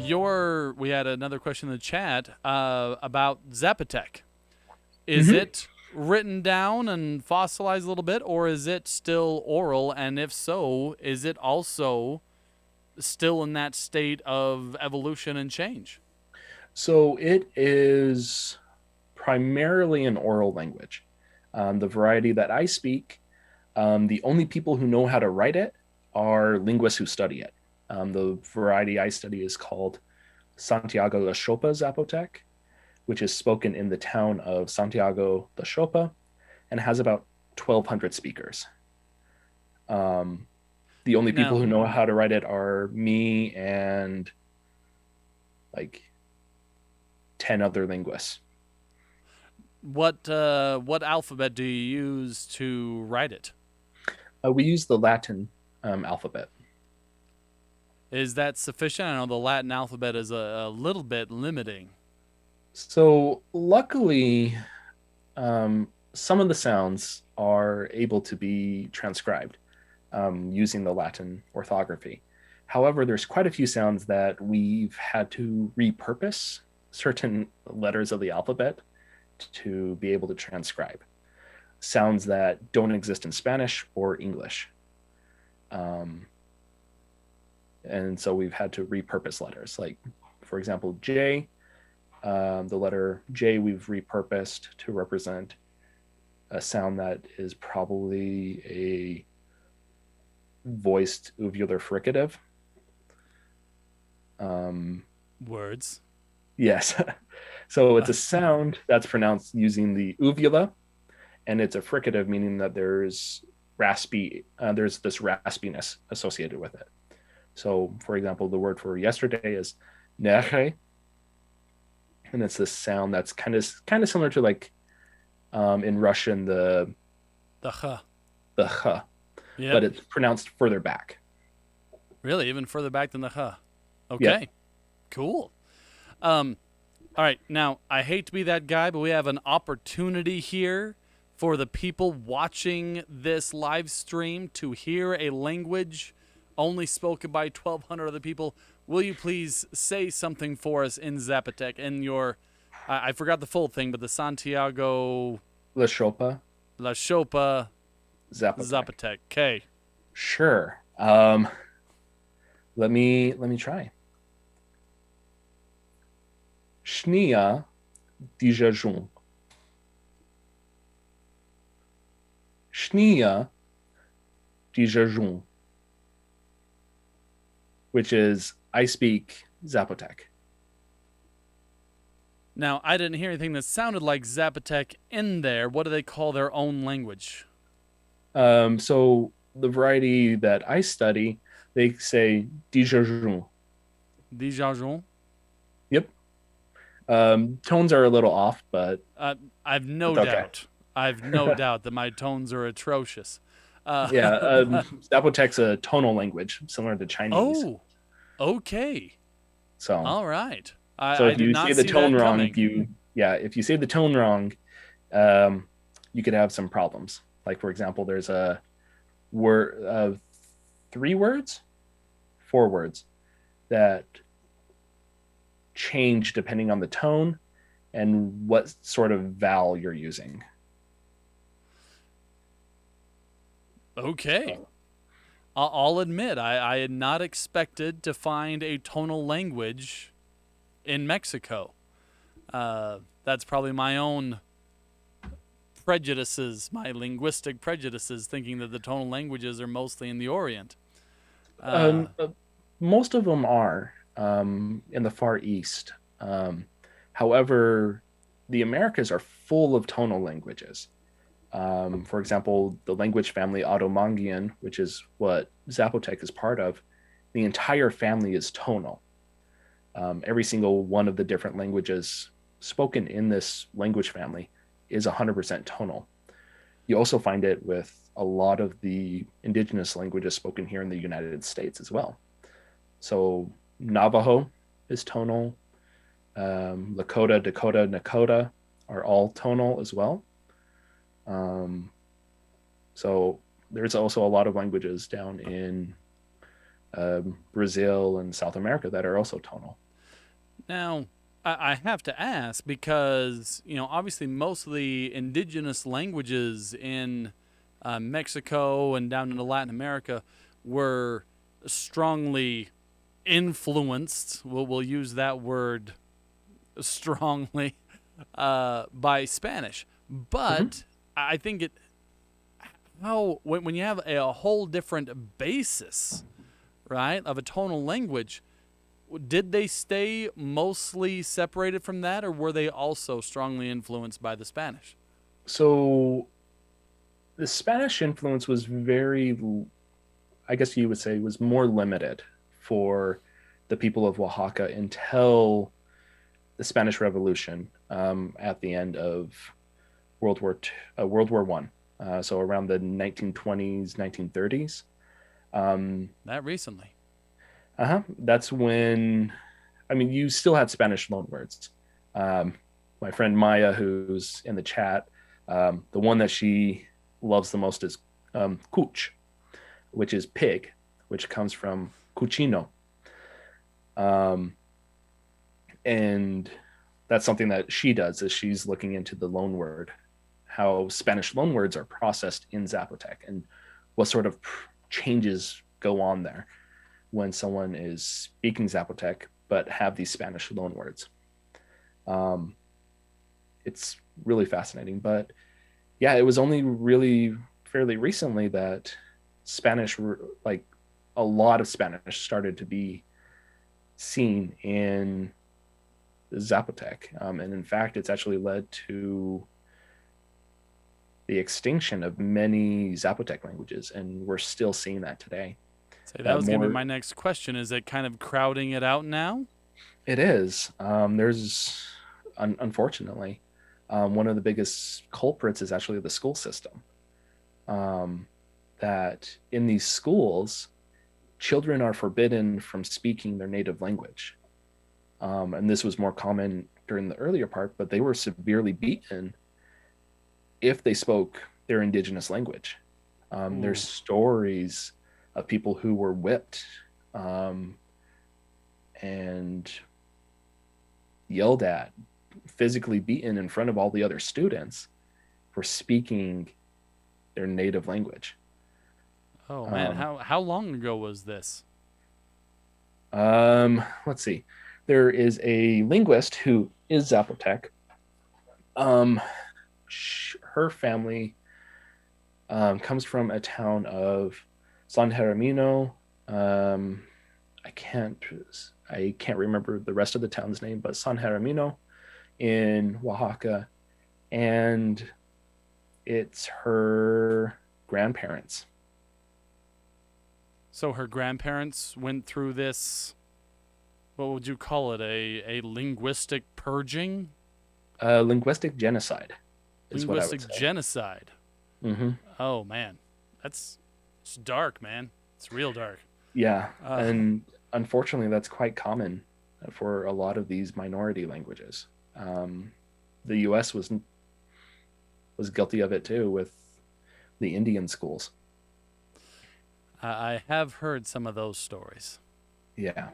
we had another question in the chat about Zapotec. Is Hmm. it written down and fossilized a little bit, or is it still oral? And if so, is it also still in that state of evolution and change? So it is primarily an oral language. The variety that I speak, the only people who know how to write it are linguists who study it. The variety I study is called Santiago La Chopa Zapotec, which is spoken in the town of Santiago La Chopa and has about 1,200 speakers. Um, the only people Now, who know how to write it are me and like 10 other linguists. what alphabet do you use to write it? We use the Latin alphabet. Is that sufficient? I know the Latin alphabet is a little bit limiting. So, luckily, some of the sounds are able to be transcribed using the Latin orthography. However, there's quite a few sounds that we've had to repurpose certain letters of the alphabet to be able to transcribe sounds that don't exist in Spanish or English. Um, and so we've had to repurpose letters. Like, for example, J, the letter J, we've repurposed to represent a sound that is probably a voiced uvular fricative. Um, Words. yes. So it's a sound that's pronounced using the uvula, and it's a fricative, meaning that there's this raspiness associated with it. So, for example, the word for yesterday is neche, and it's this sound that's kind of similar to like in Russian The H. the h, Yep. but it's pronounced further back. Really, even further back than the H. Yep. Okay. Cool. Um, all right. Now, I hate to be that guy, but we have an opportunity here for the people watching this live stream to hear a language only spoken by 1,200 other people. Will you please say something for us in Zapotec in your, I forgot the full thing, but the Santiago La Chopa, La Chopa Zapotec. Zapotec. Okay. Sure. Let me try. Shnia dijajun. Shnia dijajun, which is I speak Zapotec. Now, I didn't hear anything that sounded like Zapotec in there. What do they call their own language? So the variety that I study, they say dijajun. Dijajon? Yep. Tones are a little off, but Uh, I've no it's okay. doubt. I've no doubt that my tones are atrocious. Yeah, But, Zapotec's a tonal language similar to Chinese. oh, okay. So, All right. so I if did you say not the see tone that wrong, coming. if you say the tone wrong, um, you could have some problems. Like for example, there's a word, three words, four words that change depending on the tone and what sort of vowel you're using. Okay. So, I'll admit, I had not expected to find a tonal language in Mexico. That's probably my own prejudices, my linguistic prejudices, thinking that the tonal languages are mostly in the Orient. Uh, um, uh, most of them are in the Far East. Um, However, the Americas are full of tonal languages. For example, the language family Otomanguean, which is what Zapotec is part of, the entire family is tonal. Every single one of the different languages spoken in this language family is 100% tonal. You also find it with a lot of the indigenous languages spoken here in the United States as well. So Navajo is tonal. Lakota, Dakota, Nakota are all tonal as well. Um, so there's also a lot of languages down in Brazil and South America that are also tonal. Now, I have to ask because, obviously most of the indigenous languages in Mexico and down into Latin America were strongly influenced, we'll use that word strongly, by Spanish. Mhm. But I think when you have a whole different basis, right, of a tonal language, did they stay mostly separated from that, or were they also strongly influenced by the Spanish? So the Spanish influence was very, I guess you would say, was more limited for the people of Oaxaca until the Spanish Revolution at the end of World War One. So around the 1920s, 1930s. Um, That recently. That's when, I mean, you still had Spanish loanwords. Um, my friend Maya, who's in the chat, the one that she loves the most is cuch, which is pig, which comes from cucino. Um, and that's something that she does is she's looking into the loanword, how Spanish loanwords are processed in Zapotec and what sort of changes go on there when someone is speaking Zapotec but have these Spanish loanwords. Um, it's really fascinating. But yeah, it was only really fairly recently that Spanish, like a lot of Spanish, started to be seen in Zapotec. And in fact, it's actually led to the extinction of many Zapotec languages. And we're still seeing that today. So that That was going to be more, my next question. Is it kind of crowding it out now? it is. Unfortunately, one of the biggest culprits is actually the school system. Um, that in these schools, children are forbidden from speaking their native language. And this was more common during the earlier part, but they were severely beaten if they spoke their indigenous language. There's Ooh. stories of people who were whipped um, and yelled at, physically beaten in front of all the other students for speaking their native language. Oh man, Um, how long ago was this? let's see. There is a linguist who is Zapotec. Um, her family comes from a town of San Jerónimo. Um, I can't I can't remember the rest of the town's name, but San Jerónimo in Oaxaca, and it's her grandparents. So her grandparents went through this, what would you call it? A linguistic purging? Linguistic genocide is what I would Linguistic say. genocide. Hmm. Oh man. That's it's dark, man. It's real dark. Yeah, Uh, and unfortunately, that's quite common for a lot of these minority languages. The U.S. was guilty of it too with the Indian schools. I have heard some of those stories. Yeah.